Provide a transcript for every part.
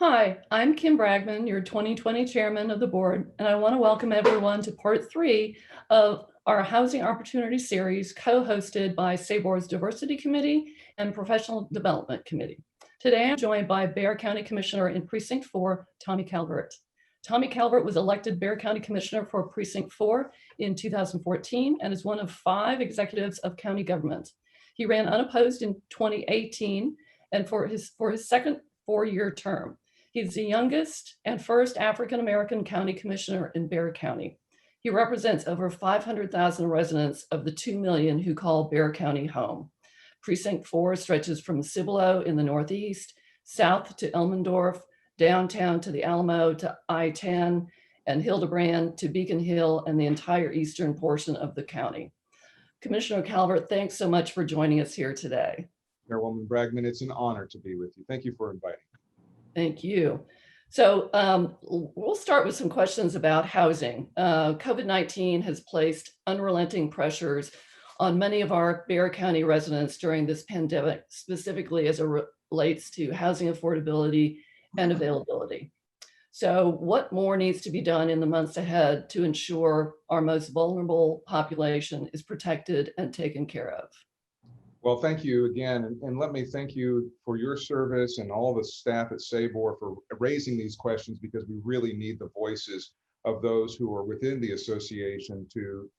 Hi, I'm Kim Bragman, your 2020 chairman of the board, and I want to welcome everyone to part 3 of our Housing Opportunity Series co-hosted by SABOR's Diversity Committee and Professional Development Committee. Today, I'm joined by Bexar County Commissioner in Precinct 4, Tommy Calvert. Tommy Calvert was elected Bexar County Commissioner for Precinct 4 in 2014 and is one of 5 executives of county government. He ran unopposed in 2018 and for his second 4-year term. He's the youngest and first African-American county commissioner in Bexar County. He represents over 500,000 residents of the 2 million who call Bexar County home. Precinct 4 stretches from Cibolo in the northeast, south to Elmendorf, downtown to the Alamo to I-10, and Hildebrand to Beacon Hill and the entire eastern portion of the county. Commissioner Calvert, thanks so much for joining us here today. Chairwoman Bragman, it's an honor to be with you. Thank you for inviting. Thank you. So we'll start with some questions about housing. COVID-19 has placed unrelenting pressures on many of our Bexar County residents during this pandemic, specifically as it relates to housing affordability and availability. So what more needs to be done in the months ahead to ensure our most vulnerable population is protected and taken care of? Well, thank you again. And let me thank you for your service and all the staff at SABOR for raising these questions, because we really need the voices of those who are within the association to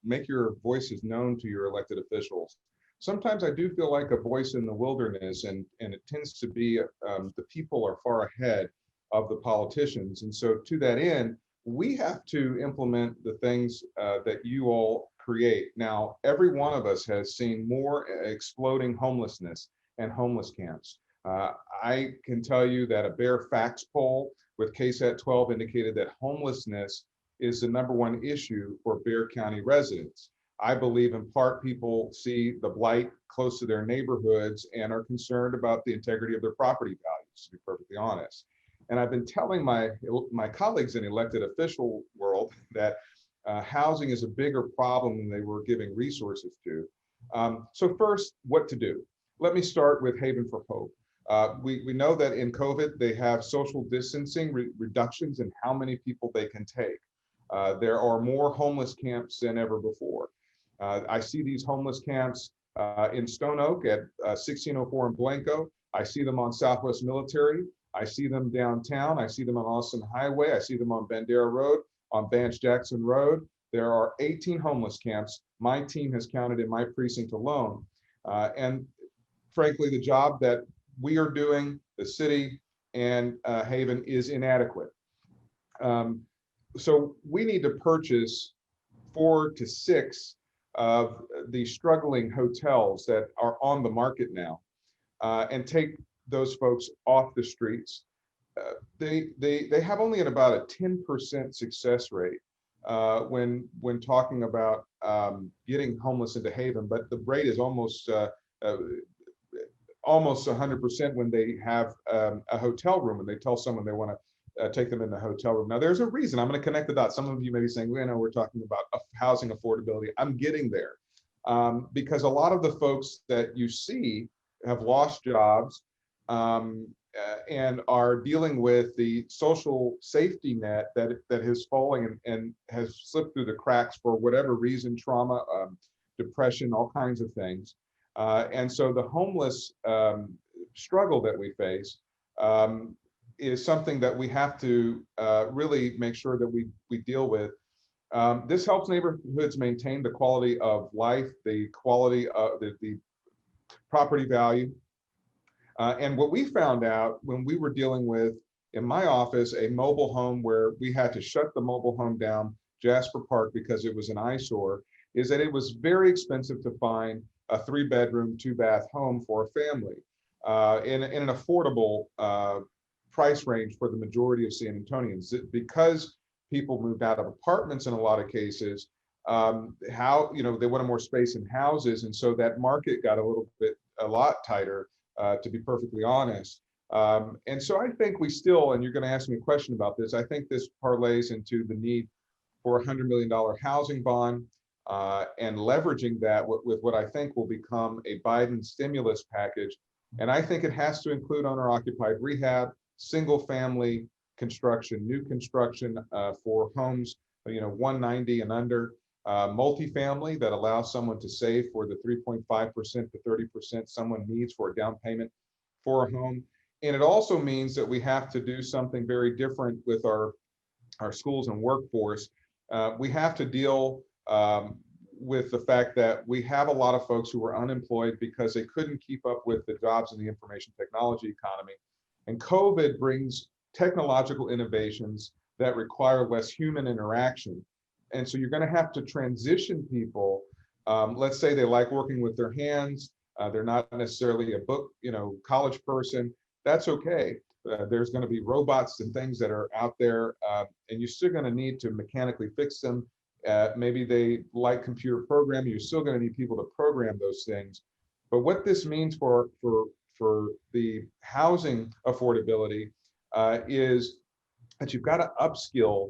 make your voices known to your elected officials. Sometimes I do feel like a voice in the wilderness, and it tends to be the people are far ahead of the politicians. And so to that end, we have to implement the things that you all create. Now, every one of us has seen more exploding homelessness and homeless camps. I can tell you that a Bexar Facts poll with KSAT 12 indicated that homelessness is the #1 issue for Bexar County residents. I believe in part people see the blight close to their neighborhoods and are concerned about the integrity of their property values, to be perfectly honest. And I've been telling my colleagues in the elected official world that housing is a bigger problem than they were giving resources to. So first, what to do? Let me start with Haven for Hope. We know that in COVID, they have social distancing reductions in how many people they can take. There are more homeless camps than ever before. I see these homeless camps in Stone Oak at 1604 in Blanco. I see them on Southwest Military. I see them downtown. I see them on Austin Highway. I see them on Bandera Road, on Vance Jackson Road. There are 18 homeless camps my team has counted in my precinct alone. And frankly, the job that we are doing, the city and Haven, is inadequate. So we need to purchase 4 to 6 of the struggling hotels that are on the market now and take those folks off the streets. They have only about a 10% success rate when talking about getting homeless into Haven, but the rate is almost 100% when they have a hotel room and they tell someone they want to take them in the hotel room. Now, there's a reason. I'm going to connect the dots. Some of you may be saying, well, we're talking about housing affordability. I'm getting there because a lot of the folks that you see have lost jobs and are dealing with the social safety net that is falling and has slipped through the cracks for whatever reason, trauma, depression, all kinds of things. And so the homeless struggle that we face is something that we have to really make sure that we deal with. This helps neighborhoods maintain the quality of life, the quality of the property value. And what we found out when we were dealing with, in my office, a mobile home where we had to shut the mobile home down, Jasper Park, because it was an eyesore, is that it was very expensive to find a 3-bedroom, 2-bath home for a family in an affordable price range for the majority of San Antonians. Because people moved out of apartments in a lot of cases, they wanted more space in houses, and so that market got a lot tighter, to be perfectly honest. And so I think we still, and you're going to ask me a question about this, I think this parlays into the need for a $100 million housing bond and leveraging that with what I think will become a Biden stimulus package. And I think it has to include owner-occupied rehab. single family construction, new construction for homes, 190 and under, multifamily that allows someone to save for the 3.5% to 30% someone needs for a down payment for a home. And it also means that we have to do something very different with our schools and workforce. We have to deal with the fact that we have a lot of folks who are unemployed because they couldn't keep up with the jobs in the information technology economy. And COVID brings technological innovations that require less human interaction. And so you're going to have to transition people. Let's say they like working with their hands. They're not necessarily a book, college person. That's okay. There's going to be robots and things that are out there, and you're still going to need to mechanically fix them. Maybe they like computer programming. You're still going to need people to program those things. But what this means for the housing affordability is that you've got to upskill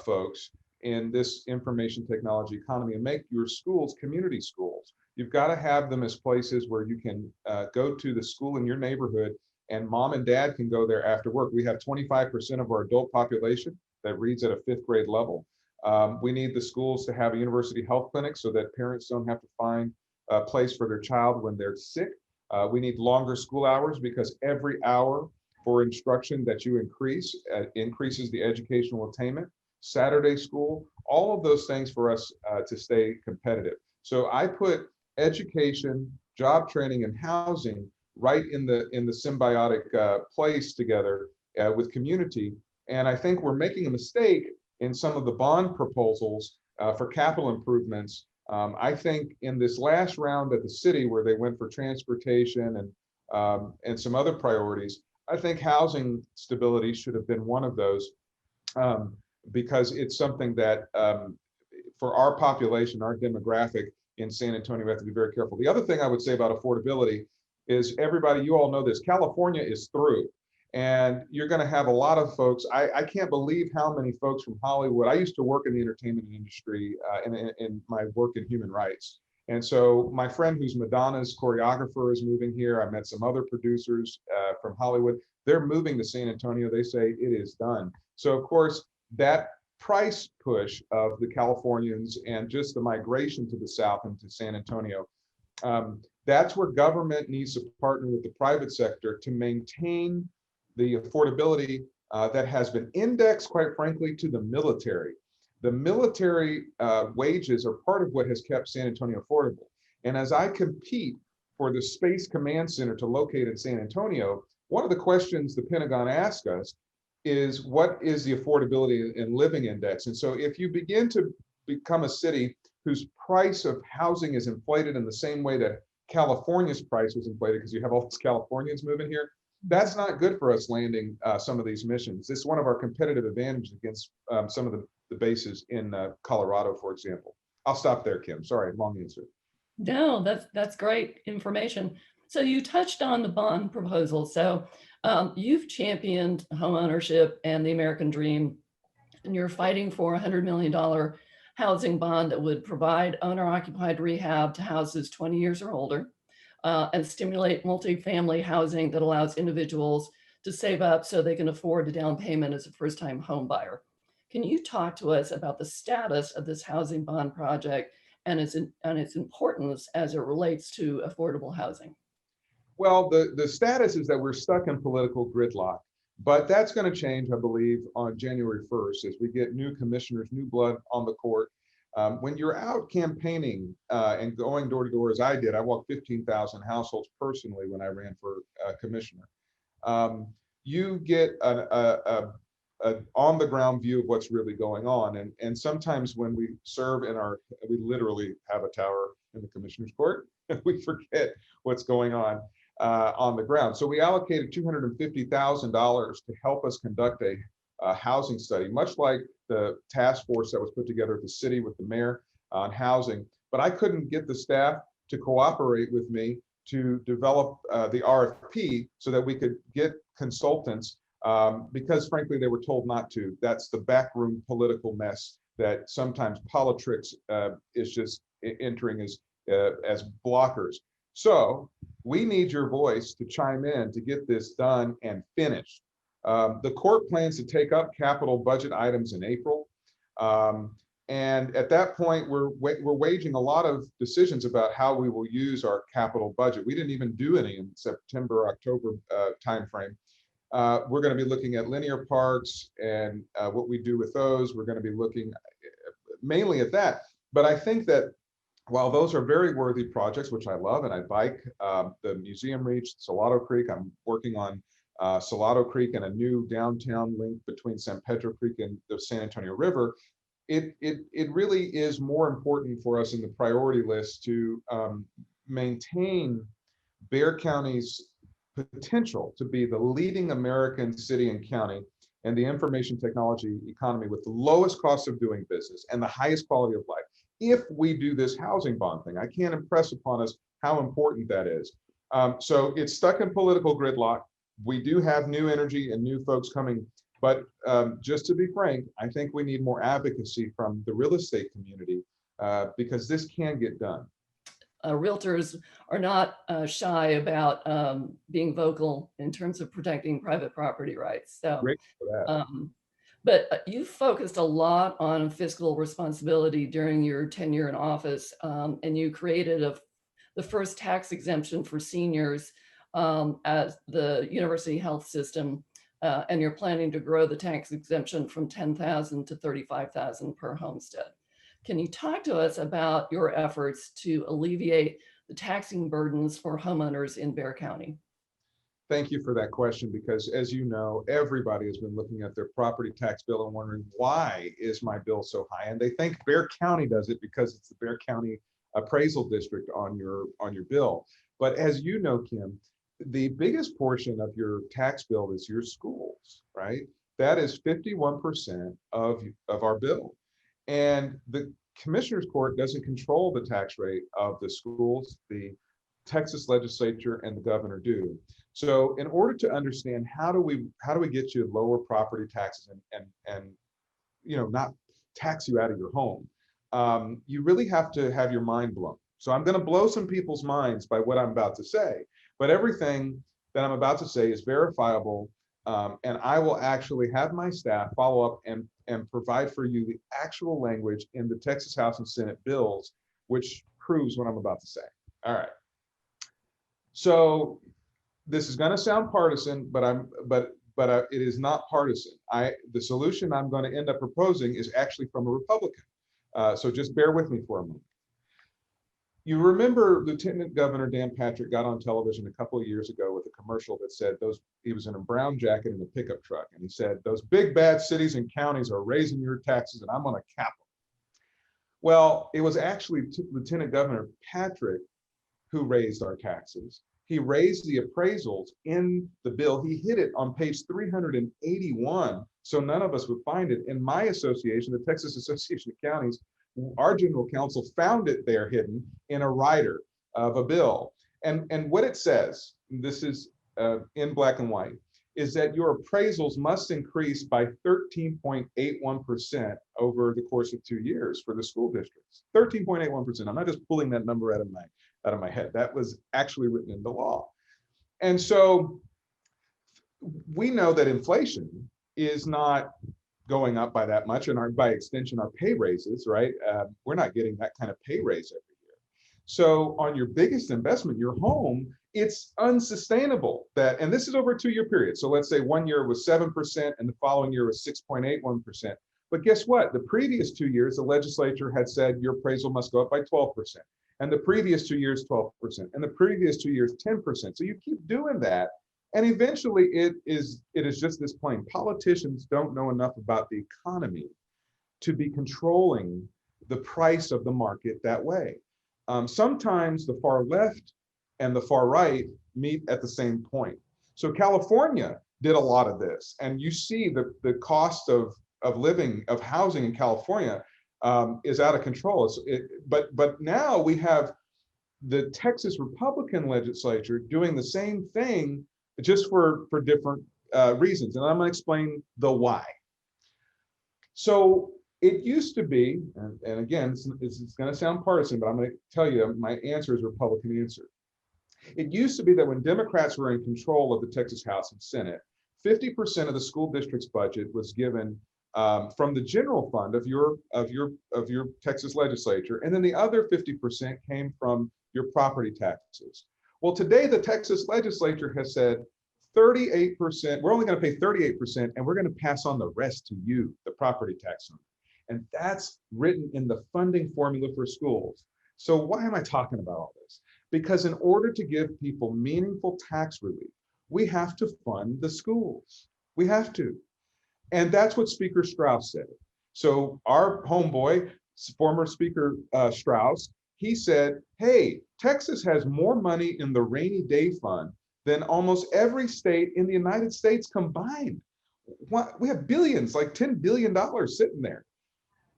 folks in this information technology economy and make your schools community schools. You've got to have them as places where you can go to the school in your neighborhood and mom and dad can go there after work. We have 25% of our adult population that reads at a 5th grade level. We need the schools to have a university health clinic so that parents don't have to find a place for their child when they're sick. We need longer school hours because every hour for instruction that you increases the educational attainment. Saturday school, all of those things for us to stay competitive. So I put education, job training, and housing right in the symbiotic place together with community. And I think we're making a mistake in some of the bond proposals for capital improvements. I think in this last round at the city where they went for transportation and some other priorities, I think housing stability should have been one of those because it's something that for our population, our demographic in San Antonio, we have to be very careful. The other thing I would say about affordability is everybody, you all know this, California is through. And you're going to have a lot of folks. I can't believe how many folks from Hollywood. I used to work in the entertainment industry in my work in human rights. And so my friend who's Madonna's choreographer is moving here. I met some other producers from Hollywood. They're moving to San Antonio. They say it is done. So of course, that price push of the Californians and just the migration to the South into San Antonio, that's where government needs to partner with the private sector to maintain the affordability that has been indexed, quite frankly, to the military. The military wages are part of what has kept San Antonio affordable. And as I compete for the Space Command Center to locate in San Antonio, one of the questions the Pentagon asks us is, what is the affordability and living index? And so if you begin to become a city whose price of housing is inflated in the same way that California's price was inflated because you have all these Californians moving here, that's not good for us landing some of these missions. This is one of our competitive advantages against some of the bases in Colorado, for example. I'll stop there, Kim. Sorry, long answer. No, that's great information. So you touched on the bond proposal. So you've championed homeownership and the American dream, and you're fighting for a $100 million housing bond that would provide owner-occupied rehab to houses 20 years or older and stimulate multifamily housing that allows individuals to save up so they can afford a down payment as a first-time home buyer. Can you talk to us about the status of this housing bond project and its importance as it relates to affordable housing? Well, the status is that we're stuck in political gridlock, but that's going to change, I believe, on January 1st as we get new commissioners, new blood on the court. When you're out campaigning and going door to door, as I did, I walked 15,000 households personally when I ran for commissioner. You get an on the ground view of what's really going on. And sometimes when we serve we literally have a tower in the commissioner's court, and we forget what's going on the ground. So we allocated $250,000 to help us conduct a housing study, much like the task force that was put together at the city with the mayor on housing. But I couldn't get the staff to cooperate with me to develop the RFP so that we could get consultants because frankly, they were told not to. That's the backroom political mess that sometimes politics is just entering as blockers. So we need your voice to chime in to get this done and finished. The court plans to take up capital budget items in April. And at that point, we're waging a lot of decisions about how we will use our capital budget. We didn't even do any in September, October timeframe. We're going to be looking at linear parks and what we do with those. We're going to be looking mainly at that. But I think that while those are very worthy projects, which I love and I like, the museum reach, Salado Creek, I'm working on Salado Creek and a new downtown link between San Pedro Creek and the San Antonio River. It really is more important for us in the priority list to maintain Bexar County's potential to be the leading American city and county and the information technology economy with the lowest cost of doing business and the highest quality of life. If we do this housing bond thing, I can't impress upon us how important that is. So it's stuck in political gridlock. We do have new energy and new folks coming, but just to be frank, I think we need more advocacy from the real estate community because this can get done. Realtors are not shy about being vocal in terms of protecting private property rights. So, great for that. But you focused a lot on fiscal responsibility during your tenure in office, and you created the first tax exemption for seniors as the university health system, and you're planning to grow the tax exemption from $10,000 to $35,000 per homestead. Can you talk to us about your efforts to alleviate the taxing burdens for homeowners in Bexar County? Thank you for that question, because as you know, everybody has been looking at their property tax bill and wondering, why is my bill so high? And they think Bexar County does it because it's the Bexar County appraisal district on your bill. But as you know, Kim, the biggest portion of your tax bill is your schools, right? That is 51% of our bill. And the Commissioner's Court doesn't control the tax rate of the schools. The Texas legislature and the governor do. So in order to understand how do we get you lower property taxes and not tax you out of your home, you really have to have your mind blown. So I'm going to blow some people's minds by what I'm about to say, but everything that I'm about to say is verifiable, and I will actually have my staff follow up and provide for you the actual language in the Texas House and Senate bills, which proves what I'm about to say. All right. So this is going to sound partisan, but it is not partisan. The solution I'm going to end up proposing is actually from a Republican. So just bear with me for a moment. You remember Lieutenant Governor Dan Patrick got on television a couple of years ago with a commercial that said he was in a brown jacket in a pickup truck, and he said, "Those big bad cities and counties are raising your taxes and I'm going to cap them." Well, it was actually Lieutenant Governor Patrick who raised our taxes. He raised the appraisals in the bill. He hid it on page 381, so none of us would find it. In my association, the Texas Association of Counties, our general counsel found it there hidden in a rider of a bill. And what it says, this is in black and white, is that your appraisals must increase by 13.81% over the course of 2 years for the school districts. 13.81%. I'm not just pulling that number out of my head. That was actually written into law. And so we know that inflation is not going up by that much, and by extension, our pay raises, right? We're not getting that kind of pay raise every year. So on your biggest investment, your home, it's unsustainable and this is over a 2-year period. So let's say 1 year was 7% and the following year was 6.81%. But guess what? The previous 2 years, the legislature had said your appraisal must go up by 12%. And the previous 2 years, 12%. And the previous 2 years, 10%. So you keep doing that. And eventually it is just this plain. Politicians don't know enough about the economy to be controlling the price of the market that way. Sometimes the far left and the far right meet at the same point. So California did a lot of this. And you see the cost of living, of housing in California is out of control. But now we have the Texas Republican legislature doing the same thing, just for different reasons. And I'm going to explain the why. So it used to be, and again, it's going to sound partisan, but I'm going to tell you my answer is Republican answer. It used to be that when Democrats were in control of the Texas House and Senate, 50% of the school district's budget was given from the general fund of your Texas legislature, and then the other 50% came from your property taxes. Well, today the Texas legislature has said 38%, we're only going to pay 38%, and we're going to pass on the rest to you, the property tax owner. And that's written in the funding formula for schools. So why am I talking about all this? Because in order to give people meaningful tax relief, we have to fund the schools. We have to. And that's what Speaker Strauss said. So our homeboy, former Speaker Strauss, he said, hey, Texas has more money in the rainy day fund than almost every state in the United States combined. We have billions, like $10 billion sitting there.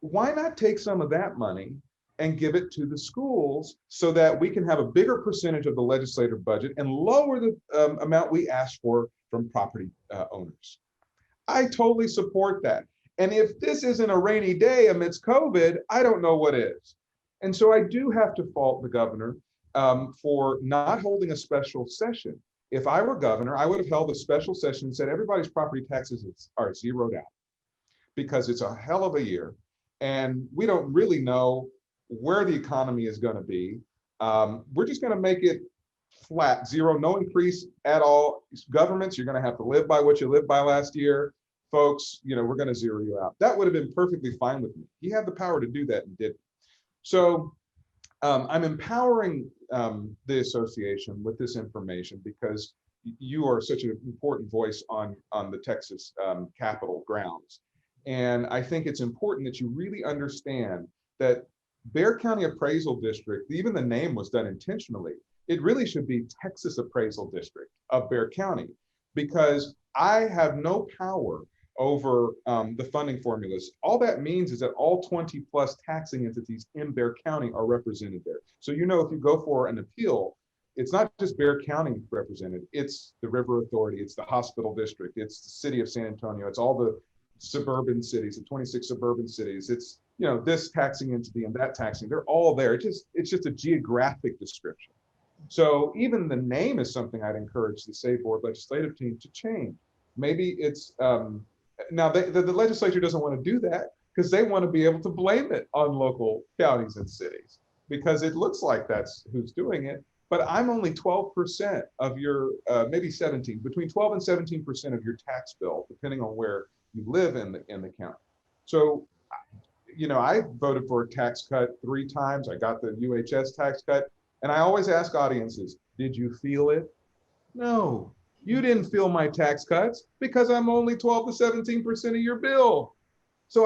Why not take some of that money and give it to the schools so that we can have a bigger percentage of the legislative budget and lower the amount we ask for from property owners? I totally support that. And if this isn't a rainy day amidst COVID, I don't know what is. And so I do have to fault the governor for not holding a special session. If I were governor, I would have held a special session and said everybody's property taxes are zeroed out, because it's a hell of a year. And we don't really know where the economy is going to be. We're just going to make it flat, zero, no increase at all. Governments, you're going to have to live by what you lived by last year. Folks, we're going to zero you out. That would have been perfectly fine with me. He had the power to do that and didn't. So I'm empowering the association with this information because you are such an important voice on the Texas Capitol grounds. And I think it's important that you really understand that Bexar County Appraisal District, even the name was done intentionally. It really should be Texas Appraisal District of Bexar County, because I have no power over the funding formulas. All that means is that all 20 plus taxing entities in Bexar County are represented there. So, if you go for an appeal, it's not just Bexar County represented, it's the River Authority, it's the Hospital District, it's the City of San Antonio, it's all the suburban cities, the 26 suburban cities, it's, this taxing entity and that taxing, they're all there. It's just a geographic description. So even the name is something I'd encourage the SABOR legislative team to change. Maybe it's, now the legislature doesn't want to do that because they want to be able to blame it on local counties and cities, because it looks like that's who's doing it. But I'm only 12% of your, maybe 17, between 12 and 17% of your tax bill, depending on where you live in the county. So, I voted for a tax cut 3 times. I got the UHS tax cut. And I always ask audiences, did you feel it? No, you didn't feel my tax cuts because I'm only 12 to 17% of your bill. So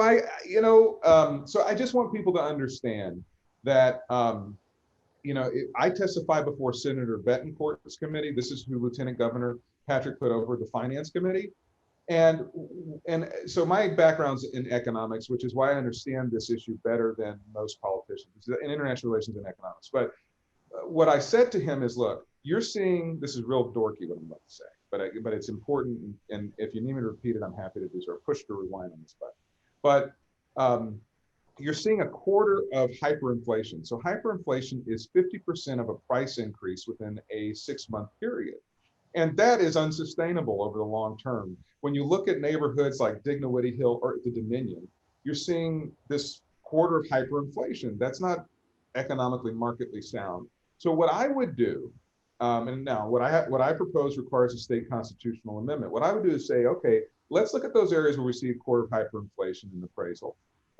so I just want people to understand that, I testify before Senator Betancourt's committee. This is who Lieutenant Governor Patrick put over the Finance Committee. And so my background's in economics, which is why I understand this issue better than most politicians in international relations and economics. But what I said to him is, look, you're seeing, this is real dorky what I'm about to say, but it's important. And if you need me to repeat it, I'm happy to do so, or push to rewind on this button. But you're seeing a quarter of hyperinflation. So hyperinflation is 50% of a price increase within a 6-month period. And that is unsustainable over the long term. When you look at neighborhoods like Dignity Hill or the Dominion, you're seeing this quarter of hyperinflation. That's not economically markedly sound. So what I would do, and now what I propose requires a state constitutional amendment. What I would do is say, okay, let's look at those areas where we see a quarter of hyperinflation in appraisal.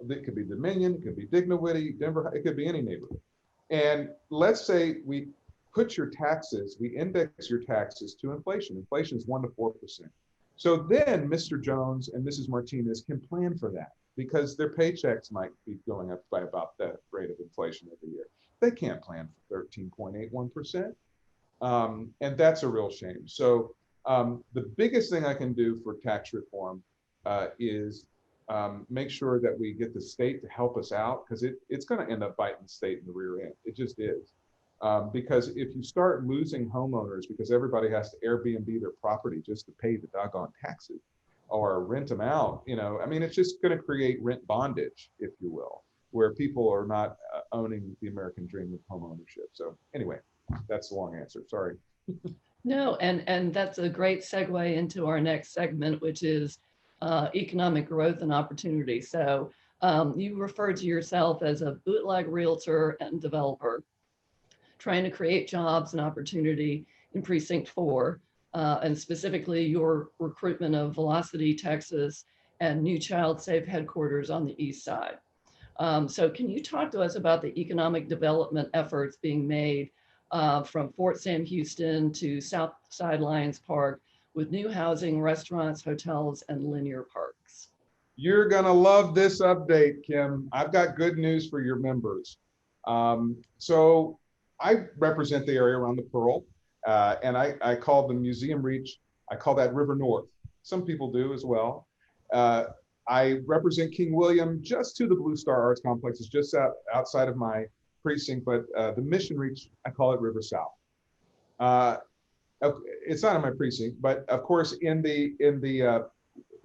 It could be Dominion, it could be Dignity, Denver, it could be any neighborhood. And let's say we put your taxes, we index your taxes to inflation. Inflation is 1 to 4%. So then Mr. Jones and Mrs. Martinez can plan for that, because their paychecks might be going up by about that rate of inflation every year. They can't plan for 13.81%. And that's a real shame. So the biggest thing I can do for tax reform is make sure that we get the state to help us out, because it's going to end up biting the state in the rear end. It just is. Because if you start losing homeowners because everybody has to Airbnb their property just to pay the doggone taxes or rent them out, it's just going to create rent bondage, if you will, where people are not owning the American dream of home ownership. So anyway, that's the long answer. Sorry. No, and that's a great segue into our next segment, which is economic growth and opportunity. So you refer to yourself as a bootleg realtor and developer trying to create jobs and opportunity in Precinct 4, and specifically your recruitment of Velocity, Texas, and New Child Safe headquarters on the east side. So can you talk to us about the economic development efforts being made from Fort Sam Houston to Southside Lions Park with new housing, restaurants, hotels, and linear parks? You're gonna love this update, Kim. I've got good news for your members. So I represent the area around the Pearl, and I call the Museum Reach, I call that River North. Some people do as well. Uh, I represent King William just to the Blue Star Arts Complex. It's just outside of my precinct, but the Mission Reach, I call it River South. Uh, it's not in my precinct, but of course in the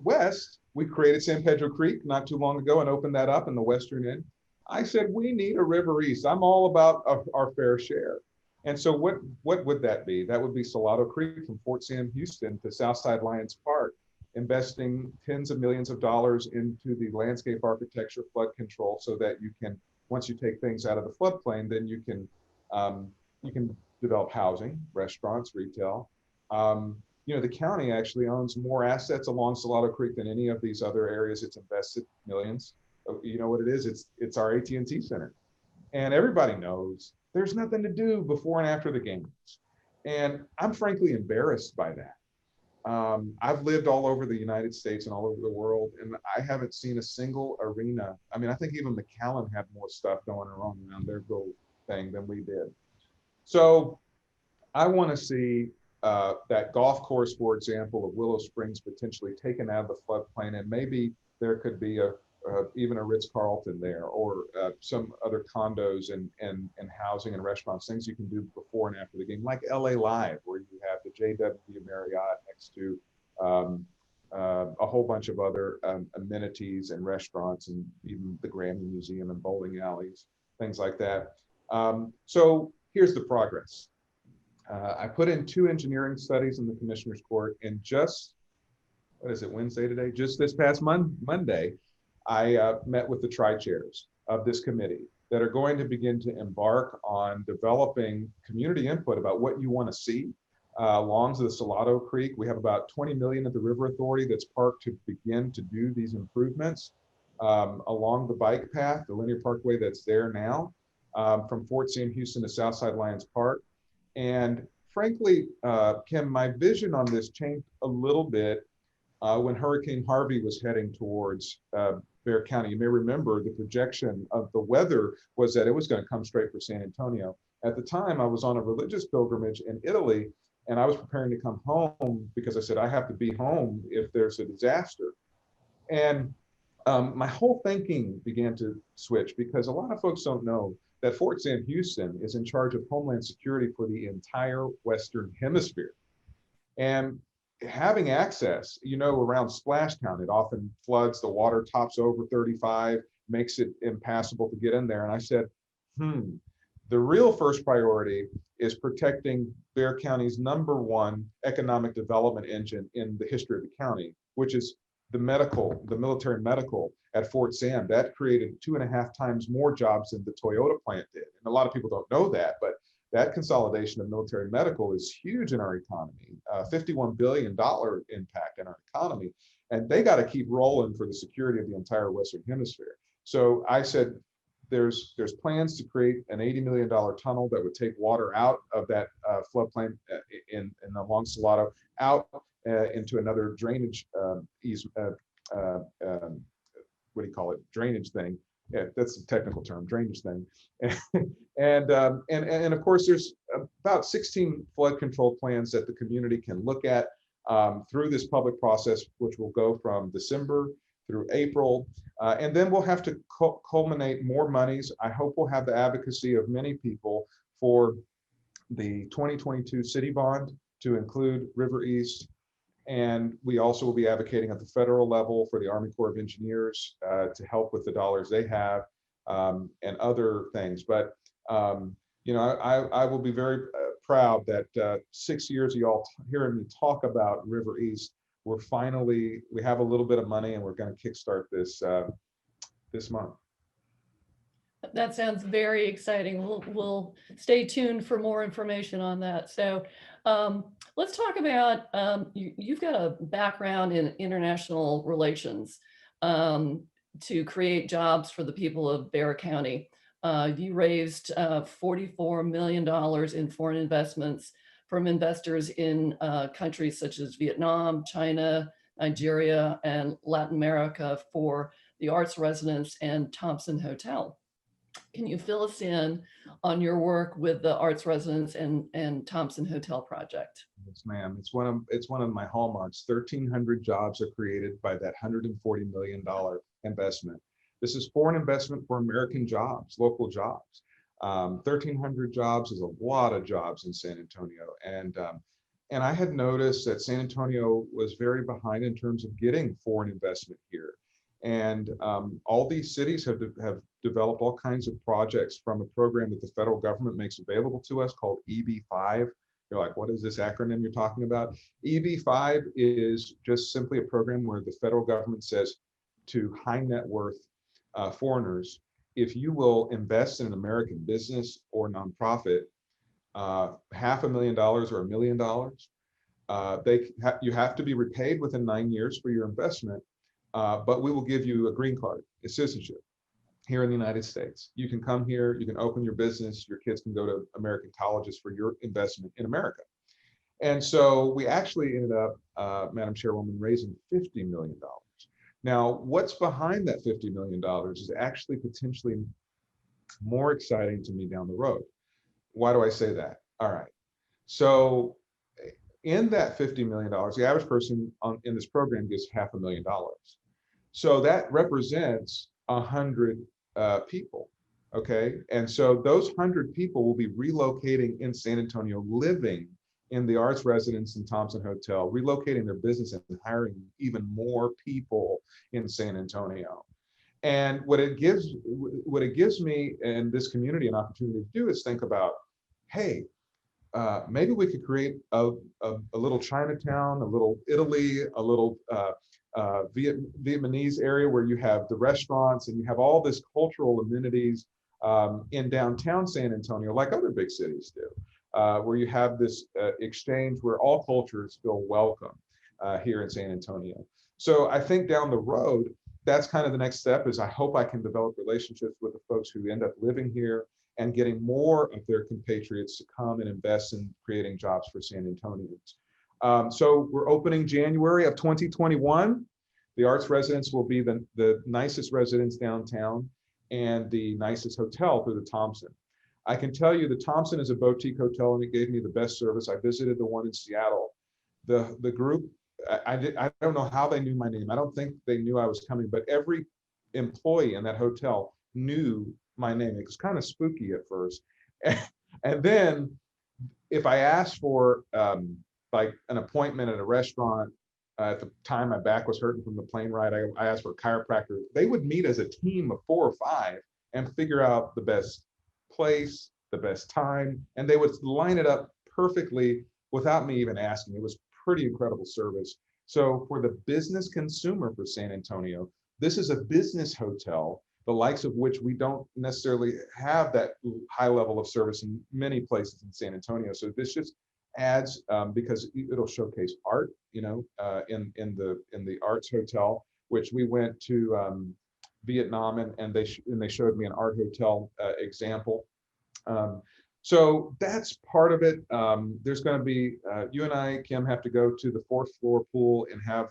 west, we created San Pedro Creek not too long ago and opened that up in the western end. I said, we need a river east. I'm all about our fair share. And so what would that be? That would be Salado Creek from Fort Sam Houston to Southside Lions Park, investing tens of millions of dollars into the landscape architecture, flood control, so that you can, once you take things out of the floodplain, then you can develop housing, restaurants, retail. You know, the county actually owns more assets along Salado Creek than any of these other areas. It's invested millions. You know what it is? It's our AT&T Center. And everybody knows there's nothing to do before and after the games. And I'm frankly embarrassed by that. I've lived all over the United States and all over the world, and I haven't seen a single arena. I mean, I think even McAllen had more stuff going on around their goal thing than we did. So I want to see that golf course, for example, of Willow Springs potentially taken out of the floodplain, and maybe there could be even a Ritz-Carlton there, or some other condos and housing and restaurants, things you can do before and after the game, like LA Live, where you have the JW Marriott next to a whole bunch of other amenities and restaurants, and even the Grammy Museum and bowling alleys, things like that. So here's the progress. I put in 2 engineering studies in the commissioner's court, and just, what is it, Wednesday today? Just this past Monday, I met with the tri-chairs of this committee that are going to begin to embark on developing community input about what you want to see along the Salado Creek. We have about 20 million at the River Authority that's parked to begin to do these improvements along the bike path, the linear parkway that's there now, from Fort Sam Houston to Southside Lions Park. And frankly, Kim, my vision on this changed a little bit when Hurricane Harvey was heading towards Bexar County. You may remember the projection of the weather was that it was going to come straight for San Antonio. At the time, I was on a religious pilgrimage in Italy, and I was preparing to come home because I said, I have to be home if there's a disaster. And my whole thinking began to switch, because a lot of folks don't know that Fort Sam Houston is in charge of Homeland Security for the entire Western Hemisphere. And having access, you know, around Splashtown, it often floods, the water tops over 35, makes it impassable to get in there. And I said, the real first priority is protecting Bexar County's #1 economic development engine in the history of the county, which is the military medical at Fort Sam. That created 2.5 times more jobs than the Toyota plant did. And a lot of people don't know that, but that consolidation of military medical is huge in our economy, $51 billion impact in our economy. And they got to keep rolling for the security of the entire Western Hemisphere. So I said, there's plans to create an $80 million tunnel that would take water out of that floodplain in along Salado, out into another drainage what do you call it? Drainage thing. Yeah, that's the technical term, drainage thing. And of course, there's about 16 flood control plans that the community can look at through this public process, which will go from December through April. And then we'll have to culminate more monies. I hope we'll have the advocacy of many people for the 2022 city bond to include River East. And we also will be advocating at the federal level for the Army Corps of Engineers to help with the dollars they have and other things. But you know, I will be very proud that 6 years of y'all hearing me talk about River East, we have a little bit of money and we're going to kickstart this month. That sounds very exciting. We'll stay tuned for more information on that. So let's talk about, you've got a background in international relations to create jobs for the people of Bexar County. You raised $44 million in foreign investments from investors in countries such as Vietnam, China, Nigeria, and Latin America for the Arts Residence and Thompson Hotel. Can you fill us in on your work with the Arts Residence and Thompson Hotel project? Yes, ma'am. It's one of my hallmarks. 1,300 jobs are created by that $140 million investment. This is foreign investment for American jobs, local jobs. 1,300 jobs is a lot of jobs in San Antonio. And I had noticed that San Antonio was very behind in terms of getting foreign investment here. And all these cities have developed all kinds of projects from a program that the federal government makes available to us called EB-5. You're like, what is this acronym you're talking about? EB-5 is just simply a program where the federal government says to high net worth foreigners, if you will invest in an American business or nonprofit, $500,000 or $1 million, you have to be repaid within 9 years for your investment, but we will give you a green card, a citizenship here in the United States. You can come here, you can open your business, your kids can go to American colleges for your investment in America. And so we actually ended up, Madam Chairwoman, raising $50 million. Now, what's behind that $50 million is actually potentially more exciting to me down the road. Why do I say that? All right. So in that $50 million, the average person in this program gets $500,000. So that represents 100 people, okay? And so those 100 people will be relocating in San Antonio, living in the Arts Residence and Thompson Hotel, relocating their business and hiring even more people in San Antonio. And what it gives me and this community an opportunity to do is think about, hey, maybe we could create a little Chinatown, a little Italy, a little Vietnamese area where you have the restaurants and you have all this cultural amenities in downtown San Antonio, like other big cities do, where you have this exchange where all cultures feel welcome here in San Antonio. So I think down the road, that's kind of the next step is I hope I can develop relationships with the folks who end up living here and getting more of their compatriots to come and invest in creating jobs for San Antonians. So we're opening January of 2021. The Arts Residence will be the nicest residence downtown and the nicest hotel through the Thompson. I can tell you the Thompson is a boutique hotel and it gave me the best service. I visited the one in Seattle. The group, I don't know how they knew my name. I don't think they knew I was coming, but every employee in that hotel knew my name. It was kind of spooky at first. And then if I asked for like an appointment at a restaurant, at the time my back was hurting from the plane ride, I asked for a chiropractor. They would meet as a team of 4 or 5 and figure out the best place, the best time, and they would line it up perfectly without me even asking. It was pretty incredible service. So for the business consumer for San Antonio, this is a business hotel, the likes of which we don't necessarily have that high level of service in many places in San Antonio. So this just adds, because it'll showcase art, you know, in the Arts Hotel, which we went to Vietnam and they showed me an art hotel example. So that's part of it. There's going to be, you and I, Kim, have to go to the 4th floor pool and have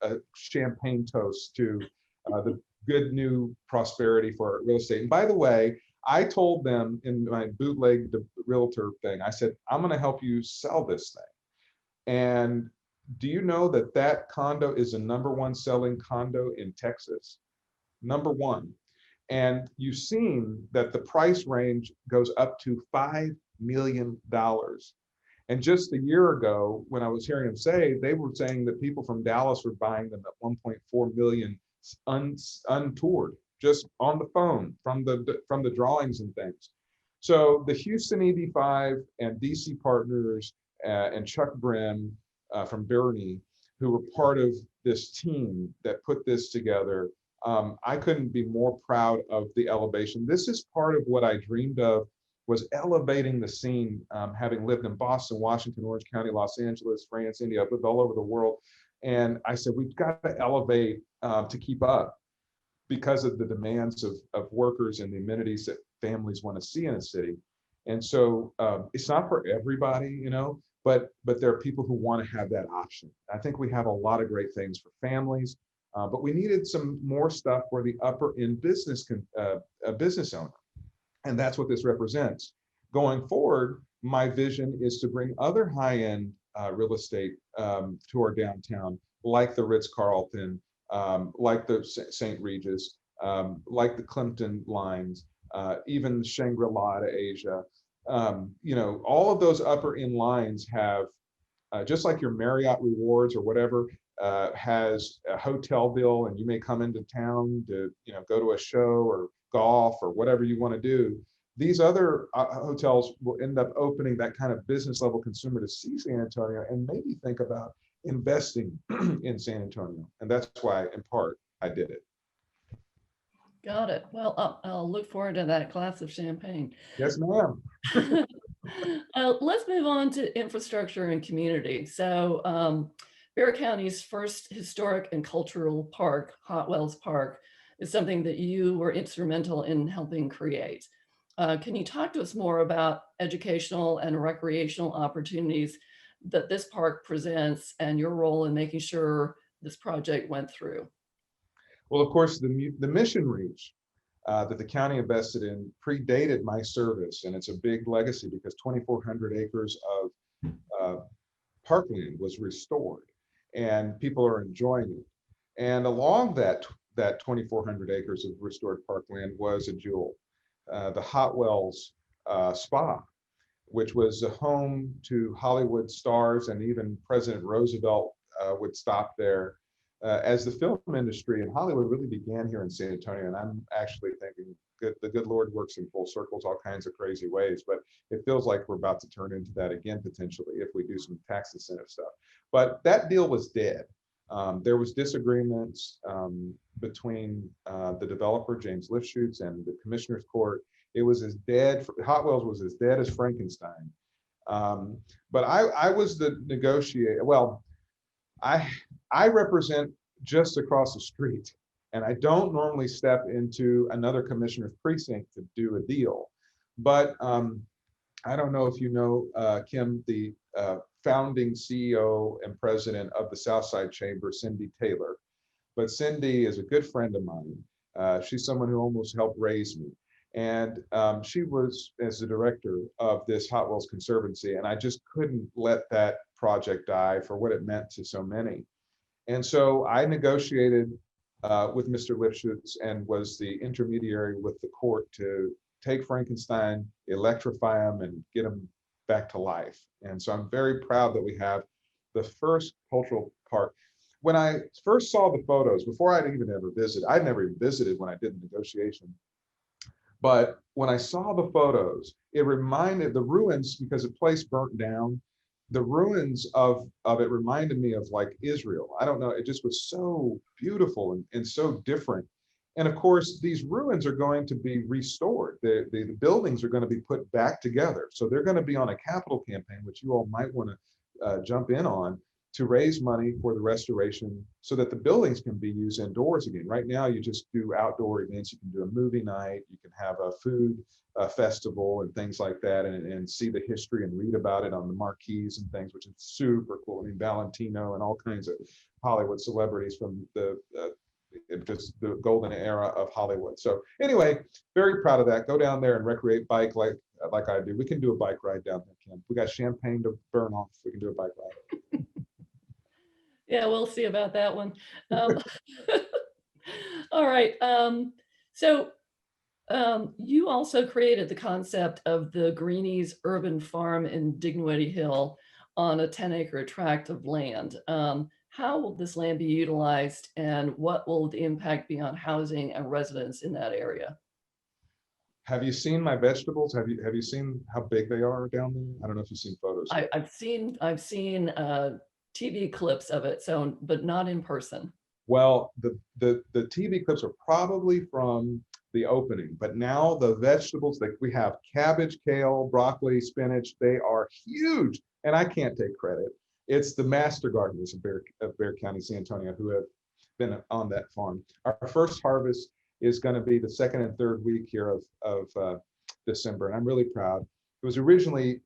a champagne toast to the good new prosperity for real estate. And by the way, I told them in my bootleg realtor thing, I said, I'm going to help you sell this thing. And do you know that that condo is the #1 selling condo in Texas? #1. And you've seen that the price range goes up to $5 million. And just a year ago, when I was hearing them say, they were saying that people from Dallas were buying them at 1.4 million untoured, just on the phone from the drawings and things. So the Houston EB5 and DC partners and Chuck Brim from Bernie, who were part of this team that put this together, I couldn't be more proud of the elevation. This is part of what I dreamed of, was elevating the scene, having lived in Boston, Washington, Orange County, Los Angeles, France, India. I've lived all over the world. And I said, we've got to elevate to keep up because of the demands of workers and the amenities that families want to see in a city. And so it's not for everybody, you know, but there are people who want to have that option. I think we have a lot of great things for families, but we needed some more stuff for the upper end business owner. And that's what this represents. Going forward, my vision is to bring other high-end real estate to our downtown, like the Ritz-Carlton, like the St. Regis, like the Clinton lines, even Shangri-La to Asia. You know, all of those upper end lines have, just like your Marriott Rewards or whatever, has a hotel bill, and you may come into town to, you know, go to a show or golf or whatever you want to do. These other hotels will end up opening that kind of business level consumer to see San Antonio and maybe think about investing in San Antonio. And that's why, in part, I did it. Got it. Well, I'll look forward to that glass of champagne. Yes, ma'am. Let's move on to infrastructure and community. So Bexar County's first historic and cultural park, Hot Wells Park, is something that you were instrumental in helping create. Can you talk to us more about educational and recreational opportunities that this park presents and your role in making sure this project went through? Well, of course, the mission reach that the county invested in predated my service, and it's a big legacy because 2,400 acres of parkland was restored, and people are enjoying it. And along that 2,400 acres of restored parkland was a jewel, the Hot Wells Spa, which was a home to Hollywood stars, and even President Roosevelt would stop there. As the film industry in Hollywood really began here in San Antonio, and I'm actually thinking the good Lord works in full circles, all kinds of crazy ways, but it feels like we're about to turn into that again, potentially, if we do some tax incentive stuff. But that deal was dead. There was disagreements between the developer, James Lifshutz, and the commissioner's court. It was as dead, Hot Wells was as dead as Frankenstein. But I was the negotiator. Well, I represent just across the street, and I don't normally step into another commissioner's precinct to do a deal. But I don't know if you know, Kim, the founding CEO and president of the Southside Chamber, Cindy Taylor. But Cindy is a good friend of mine. She's someone who almost helped raise me. And she was as the director of this Hot Wells Conservancy, and I just couldn't let that project die for what it meant to so many. And so I negotiated with Mr. Lifshutz and was the intermediary with the court to take Frankenstein, electrify him, and get him back to life. And so I'm very proud that we have the first cultural park. When I first saw the photos, before I'd even ever visited, I'd never even visited when I did the negotiation. But when I saw the photos, it reminded the ruins, because the place burnt down, the ruins of it reminded me of like Israel. I don't know, it just was so beautiful and so different. And of course, these ruins are going to be restored. The buildings are going to be put back together. So they're going to be on a capital campaign, which you all might want to jump in on, to raise money for the restoration so that the buildings can be used indoors again. Right now, you just do outdoor events. You can do a movie night, you can have a food festival and things like that, and see the history and read about it on the marquees and things, which is super cool. I mean, Valentino and all kinds of Hollywood celebrities from just the golden era of Hollywood. So anyway, very proud of that. Go down there and recreate bike like I do. We can do a bike ride down there, Kim. We got champagne to burn off. We can do a bike ride. Yeah, we'll see about that one. All right. So you also created the concept of the Greenies urban farm in Dignity Hill on a 10-acre tract of land. How will this land be utilized, and what will the impact be on housing and residents in that area? Have you seen my vegetables? Have you seen how big they are down there? I don't know if you've seen photos. I've seen TV clips of it, so but not in person. Well, the TV clips are probably from the opening, but now the vegetables, like we have cabbage, kale, broccoli, spinach, they are huge. And I can't take credit. It's the master gardeners of Bexar County, San Antonio, who have been on that farm. Our first harvest is going to be the second and third week here of December, and I'm really proud. It was originally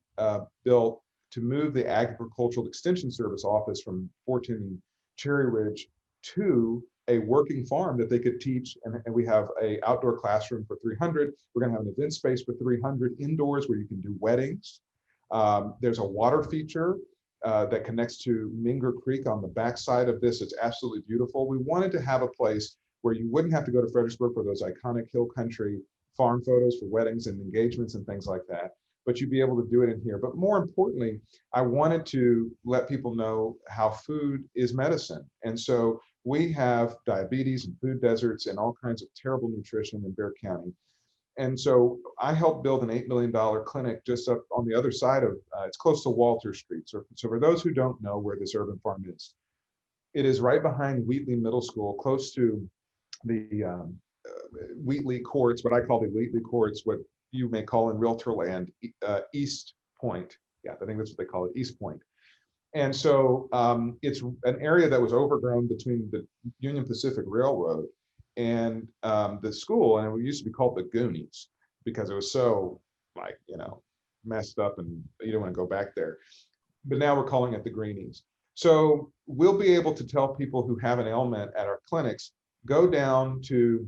built to move the Agricultural Extension Service office from 14 Cherry Ridge to a working farm that they could teach. And we have a outdoor classroom for 300. We're going to have an event space for 300 indoors where you can do weddings. There's a water feature that connects to Minger Creek on the backside of this. It's absolutely beautiful. We wanted to have a place where you wouldn't have to go to Fredericksburg for those iconic hill country farm photos for weddings and engagements and things like that, but you'd be able to do it in here. But more importantly, I wanted to let people know how food is medicine. And so we have diabetes and food deserts and all kinds of terrible nutrition in Bexar County. And so I helped build an $8 million clinic just up on the other side of, it's close to Walter Street. So for those who don't know where this urban farm is, it is right behind Wheatley Middle School, close to the Wheatley Courts, what I call the Wheatley Courts, what you may call in realtor land, East Point. Yeah, I think that's what they call it, East Point. And so it's an area that was overgrown between the Union Pacific Railroad and the school, and it used to be called the Goonies because it was so like, messed up and you don't want to go back there. But now we're calling it the Greenies. So we'll be able to tell people who have an ailment at our clinics, go down to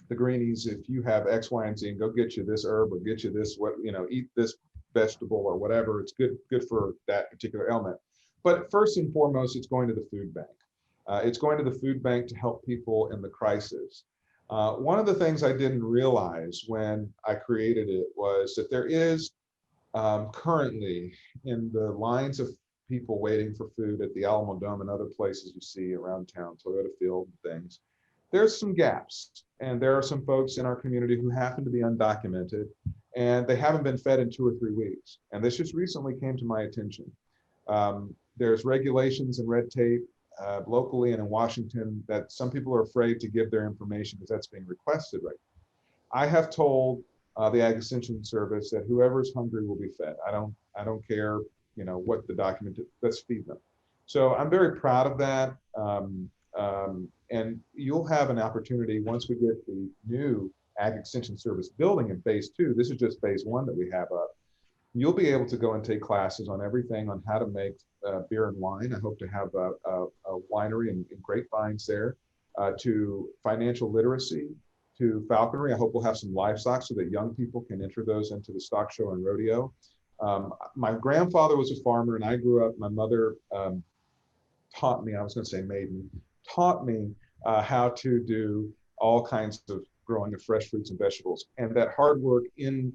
the Greenies if you have X, Y, and Z, and go get you this herb or get you this, eat this vegetable or whatever. It's good for that particular ailment. But first and foremost, it's going to the food bank. It's going to the food bank to help people in the crisis. One of the things I didn't realize when I created it was that there is currently in the lines of people waiting for food at the Alamo Dome and other places you see around town, Toyota Field and things, there's some gaps. And there are some folks in our community who happen to be undocumented and they haven't been fed in 2 or 3 weeks. And this just recently came to my attention. There's regulations and red tape locally and in Washington that some people are afraid to give their information because that's being requested right now. I have told the Ag Extension Service that whoever's hungry will be fed. I don't care, what the document is, let's feed them. So I'm very proud of that. And you'll have an opportunity once we get the new Ag Extension Service building in phase 2. This is just phase 1 that we have up. You'll be able to go and take classes on everything on how to make beer and wine. I hope to have a winery and grapevines there, to financial literacy, to falconry. I hope we'll have some livestock so that young people can enter those into the stock show and rodeo. My grandfather was a farmer and I grew up, my mother taught me, I was going to say maiden, taught me how to do all kinds of growing of fresh fruits and vegetables. And that hard work in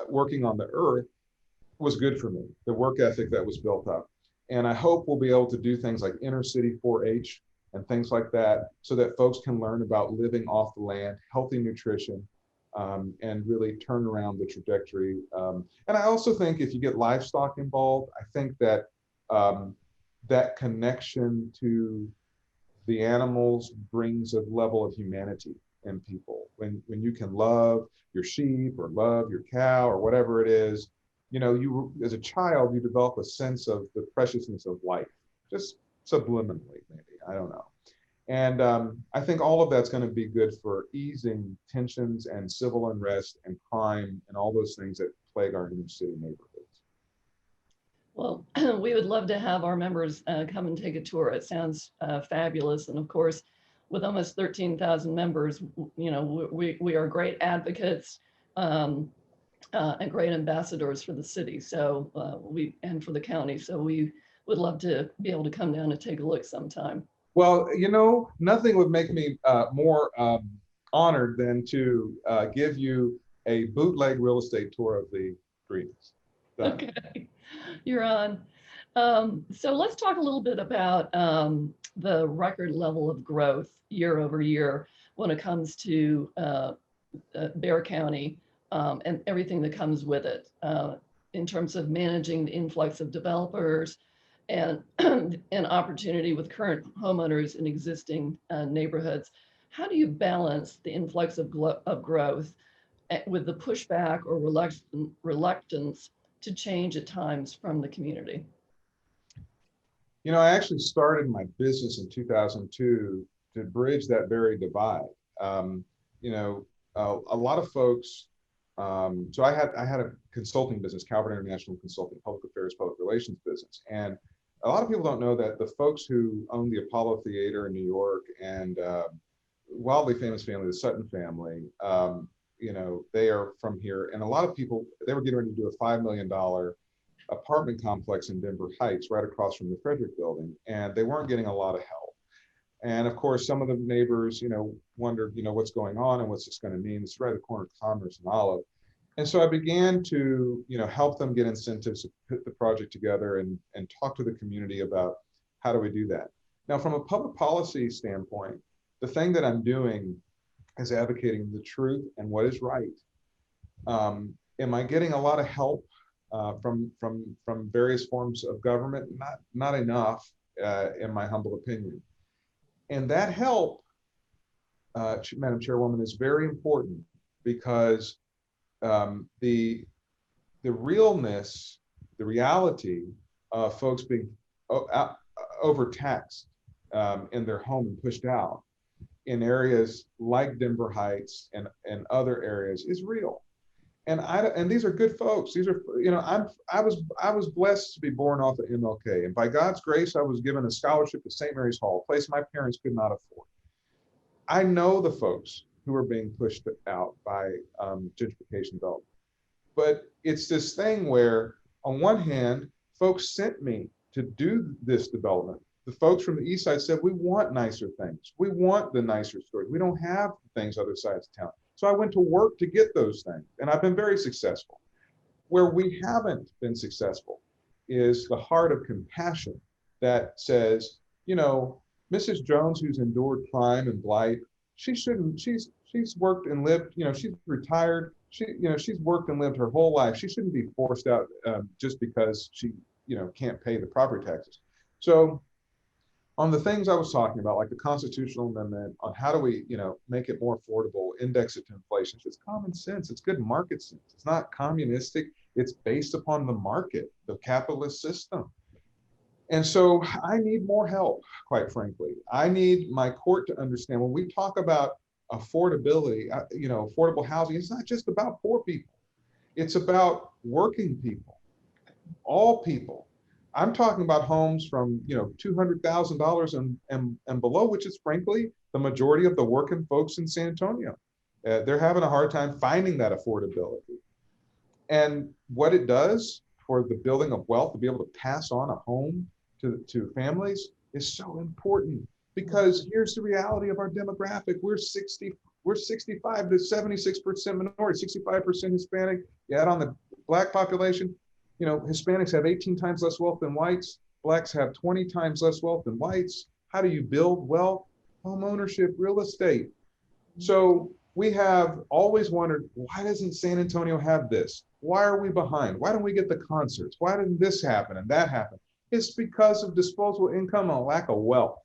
working on the earth was good for me, the work ethic that was built up. And I hope we'll be able to do things like inner city 4-H and things like that so that folks can learn about living off the land, healthy nutrition, and really turn around the trajectory. And I also think if you get livestock involved, I think that that connection to the animals brings a level of humanity in people. When you can love your sheep or love your cow or whatever it is, you as a child, you develop a sense of the preciousness of life, just subliminally, maybe, I don't know. And I think all of that's going to be good for easing tensions and civil unrest and crime and all those things that plague our inner city neighborhoods. Well, we would love to have our members come and take a tour. It sounds fabulous. And of course, with almost 13,000 members, we are great advocates and great ambassadors for the city. So and for the county. So we would love to be able to come down and take a look sometime. Well, nothing would make me more honored than to give you a bootleg real estate tour of the Greenies. Okay, you're on. So let's talk a little bit about the record level of growth year over year when it comes to Bexar County and everything that comes with it in terms of managing the influx of developers and an opportunity with current homeowners in existing neighborhoods. How do you balance the influx of growth with the pushback or reluctance to change at times from the community? You know, I actually started my business in 2002 to bridge that very divide. You know, a lot of folks. So I had a consulting business, Calvert International Consulting, public affairs, public relations business, and a lot of people don't know that the folks who own the Apollo Theater in New York and wildly famous family, the Sutton family, you know, they are from here, and a lot of people, they were getting ready to do a $5 million apartment complex in Denver Heights, right across from the Frederick Building, and they weren't getting a lot of help. And of course, some of the neighbors, you know, wondered, you know, what's going on and what's this going to mean? It's right at the corner of Commerce and Olive. And so I began to, you know, help them get incentives to put the project together and talk to the community about how do we do that. Now, from a public policy standpoint, the thing that I'm doing is advocating the truth and what is right. Am I getting a lot of help from various forms of government? Not enough, in my humble opinion. And that help, Madam Chairwoman, is very important because the realness, the reality of folks being overtaxed in their home and pushed out in areas like Denver Heights and other areas is real. And these are good folks. These are, you know, I was blessed to be born off of MLK, and by God's grace, I was given a scholarship to St. Mary's Hall, a place my parents could not afford. I know the folks who are being pushed out by gentrification development, but it's this thing where, on one hand, folks sent me to do this development. The folks from the east side said, we want nicer things. We want the nicer stores. We don't have things other sides of town. So I went to work to get those things, and I've been very successful. Where we haven't been successful is the heart of compassion that says, you know, Mrs. Jones, who's endured crime and blight, she's worked and lived, you know, she's retired. She's worked and lived her whole life. She shouldn't be forced out just because she, you know, can't pay the property taxes. So on the things I was talking about, like the constitutional amendment, on how do we, you know, make it more affordable, index it to inflation, it's common sense. It's good market sense. It's not communistic. It's based upon the market, the capitalist system. And so I need more help, quite frankly. I need my court to understand when we talk about affordability, you know, affordable housing, it's not just about poor people. It's about working people, all people. I'm talking about homes from, you know, $200,000 and below, which is frankly the majority of the working folks in San Antonio. They're having a hard time finding that affordability. And what it does for the building of wealth, to be able to pass on a home to families, is so important, because here's the reality of our demographic. We're 65 to 76% minority, 65% Hispanic. You add on the Black population, you know, Hispanics have 18 times less wealth than whites. Blacks have 20 times less wealth than whites. How do you build wealth? Home ownership, real estate. So we have always wondered, why doesn't San Antonio have this? Why are we behind? Why don't we get the concerts? Why didn't this happen and that happen? It's because of disposable income and a lack of wealth.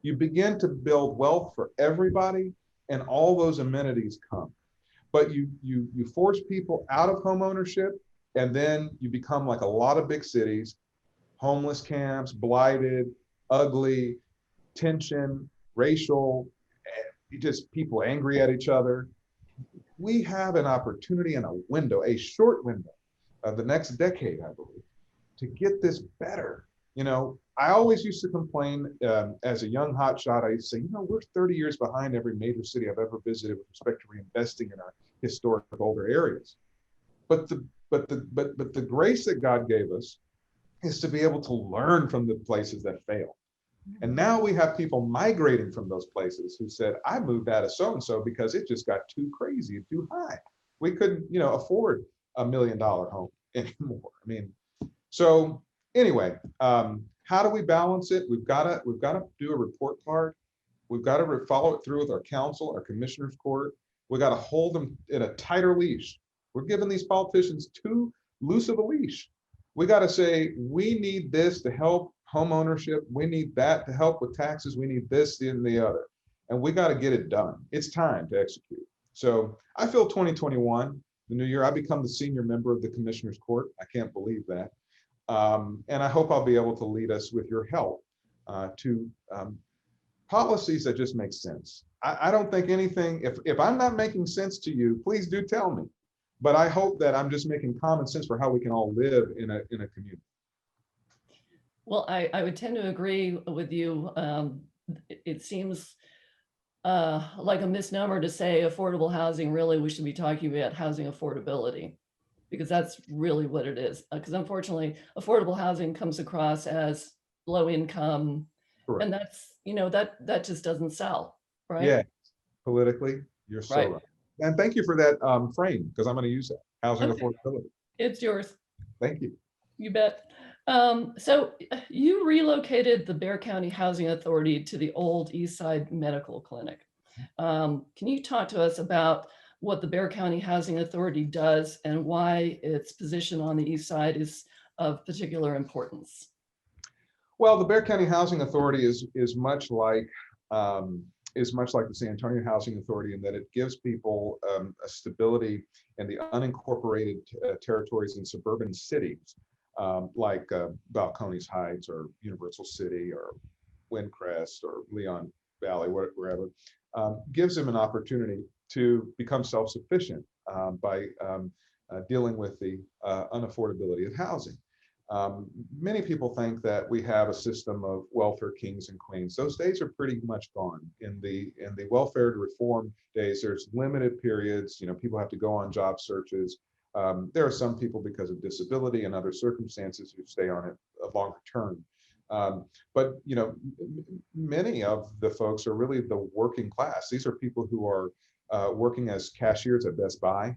You begin to build wealth for everybody, and all those amenities come. But you force people out of home ownership, and then you become like a lot of big cities, homeless camps, blighted, ugly, tension, racial, just people angry at each other. We have an opportunity and a window, a short window of the next decade, I believe, to get this better. You know, I always used to complain as a young hotshot. I used to say, you know, we're 30 years behind every major city I've ever visited with respect to reinvesting in our historic older areas. But the grace that God gave us is to be able to learn from the places that fail. And now we have people migrating from those places who said, I moved out of so-and-so because it just got too crazy, too high. We couldn't, you know, afford $1 million home anymore. I mean, so anyway, how do we balance it? We've got to do a report card. We've got to follow it through with our council, our commissioner's court, We got to hold them in a tighter leash. We're giving these politicians too loose of a leash. We got to say, we need this to help home ownership. We need that to help with taxes. We need this and the other. And we got to get it done. It's time to execute. So I feel 2021, the new year, I become the senior member of the Commissioner's Court. I can't believe that. And I hope I'll be able to lead us with your help to policies that just make sense. I don't think anything, if I'm not making sense to you, please do tell me. But I hope that I'm just making common sense for how we can all live in a community. Well, I would tend to agree with you. It seems like a misnomer to say affordable housing. Really, we should be talking about housing affordability, because that's really what it is. Because unfortunately, affordable housing comes across as low income, Correct. and that's, that just doesn't sell, right? Yeah, politically, you're so Right. right. And thank you for that frame, because I'm going to use that, housing Okay, affordability. it's yours. Thank you. You bet. So you relocated the Bexar County Housing Authority to the old East Side Medical Clinic. Can you talk to us about what the Bexar County Housing Authority does and why its position on the east side is of particular importance? Well, the Bexar County Housing Authority is much like the San Antonio Housing Authority in that it gives people a stability in the unincorporated territories in suburban cities like Balcones Heights or Universal City or Windcrest or Leon Valley, wherever, gives them an opportunity to become self-sufficient by dealing with the unaffordability of housing. Many people think that we have a system of welfare kings and queens. Those days are pretty much gone. In the welfare reform days, there's limited periods. People have to go on job searches. There are some people because of disability and other circumstances who stay on it a longer term. But many of the folks are really the working class. These are people who are working as cashiers at Best Buy.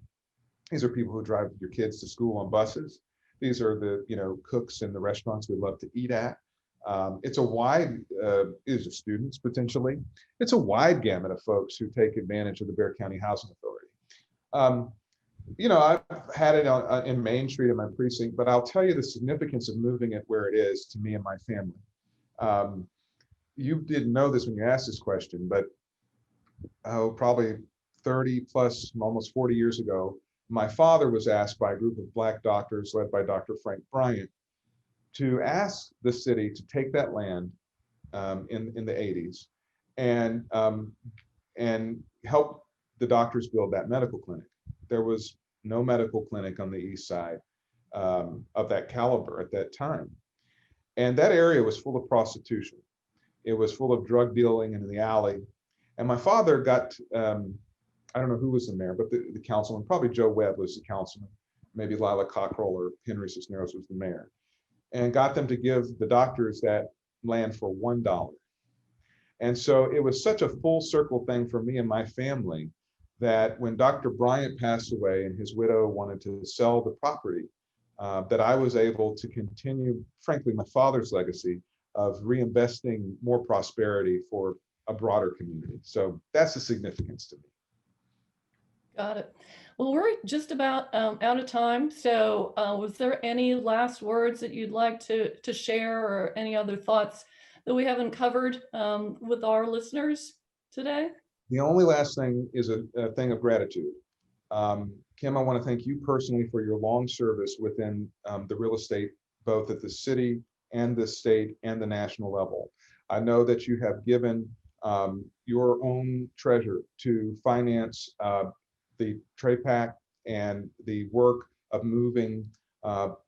These are people who drive your kids to school on buses. These are the cooks in the restaurants we love to eat at. It's a wide, these are students potentially. It's a wide gamut of folks who take advantage of the Bexar County Housing Authority. I've had it in Main Street in my precinct, but I'll tell you the significance of moving it where it is to me and my family. You didn't know this when you asked this question, but probably 30 plus, almost 40 years ago, my father was asked by a group of Black doctors led by Dr. Frank Bryant to ask the city to take that land in the 80s and help the doctors build that medical clinic. There was no medical clinic on the east side of that caliber at that time. And that area was full of prostitution. It was full of drug dealing in the alley. And my father got, I don't know who was the mayor, but the councilman, probably Joe Webb was the councilman, maybe Lila Cockrell or Henry Cisneros was the mayor, and got them to give the doctors that land for $1. And so it was such a full circle thing for me and my family that when Dr. Bryant passed away and his widow wanted to sell the property, that I was able to continue, frankly, my father's legacy of reinvesting more prosperity for a broader community. So that's the significance to me. Got it. Well, we're just about out of time. So was there any last words that you'd like to share, or any other thoughts that we haven't covered with our listeners today? The only last thing is a thing of gratitude. Kim, I want to thank you personally for your long service within the real estate, both at the city and the state and the national level. I know that you have given your own treasure to finance the trade pact and the work of moving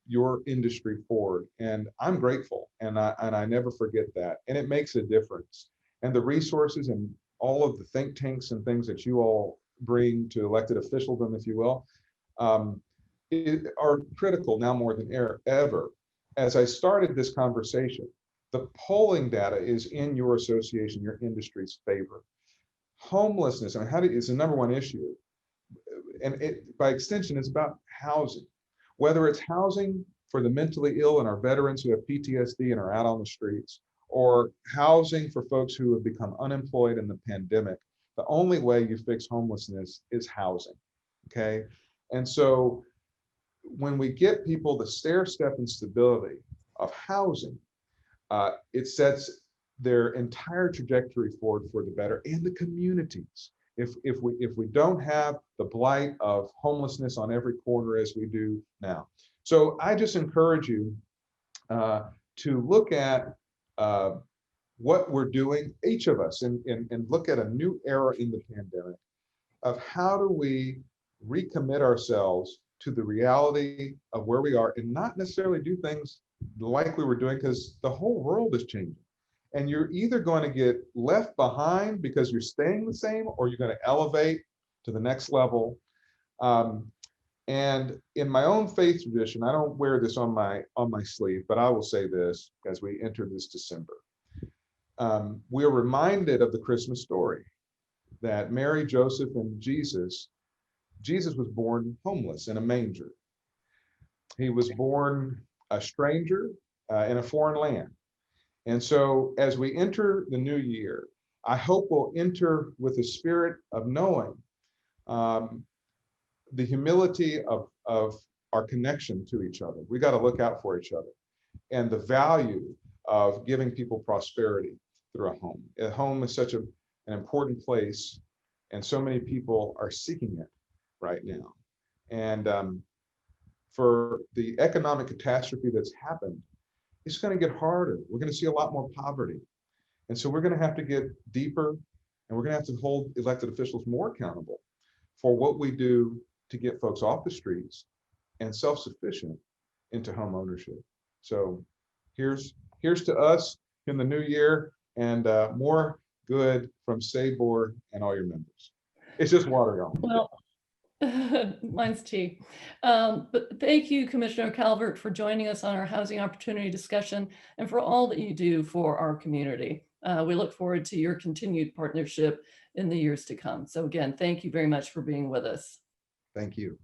your industry forward. And I'm grateful, and I never forget that. And it makes a difference. And the resources and all of the think tanks and things that you all bring to elected officialdom, if you will, are critical now more than ever. As I started this conversation, the polling data is in your association, your industry's favor. Homelessness, I mean, is the number one issue. And by extension, it's about housing. Whether it's housing for the mentally ill and our veterans who have PTSD and are out on the streets, or housing for folks who have become unemployed in the pandemic, The only way you fix homelessness is housing. Okay. And so when we get people the stair step and stability of housing, it sets their entire trajectory forward for the better, and the communities. If we don't have the blight of homelessness on every corner as we do now. So I just encourage you to look at what we're doing, each of us, and look at a new era in the pandemic of how do we recommit ourselves to the reality of where we are, and not necessarily do things like we were doing, because the whole world is changing. And you're either going to get left behind because you're staying the same, or you're going to elevate to the next level. And in my own faith tradition, I don't wear this on my sleeve, but I will say this as we enter this December. We are reminded of the Christmas story that Mary, Joseph, and Jesus was born homeless in a manger. He was born a stranger in a foreign land. And so as we enter the new year, I hope we'll enter with a spirit of knowing the humility of our connection to each other. We got to look out for each other, and the value of giving people prosperity through a home. A home is such an important place, and so many people are seeking it right now. And for the economic catastrophe that's happened, it's going to get harder. We're going to see a lot more poverty. And so we're going to have to get deeper, and we're going to have to hold elected officials more accountable for what we do to get folks off the streets and self-sufficient into home ownership. So here's to us in the new year, and more good from SABOR and all your members. It's just water, y'all. Well, mine's tea. But thank you, Commissioner Calvert, for joining us on our housing opportunity discussion and for all that you do for our community. We look forward to your continued partnership in the years to come. So again, thank you very much for being with us. Thank you.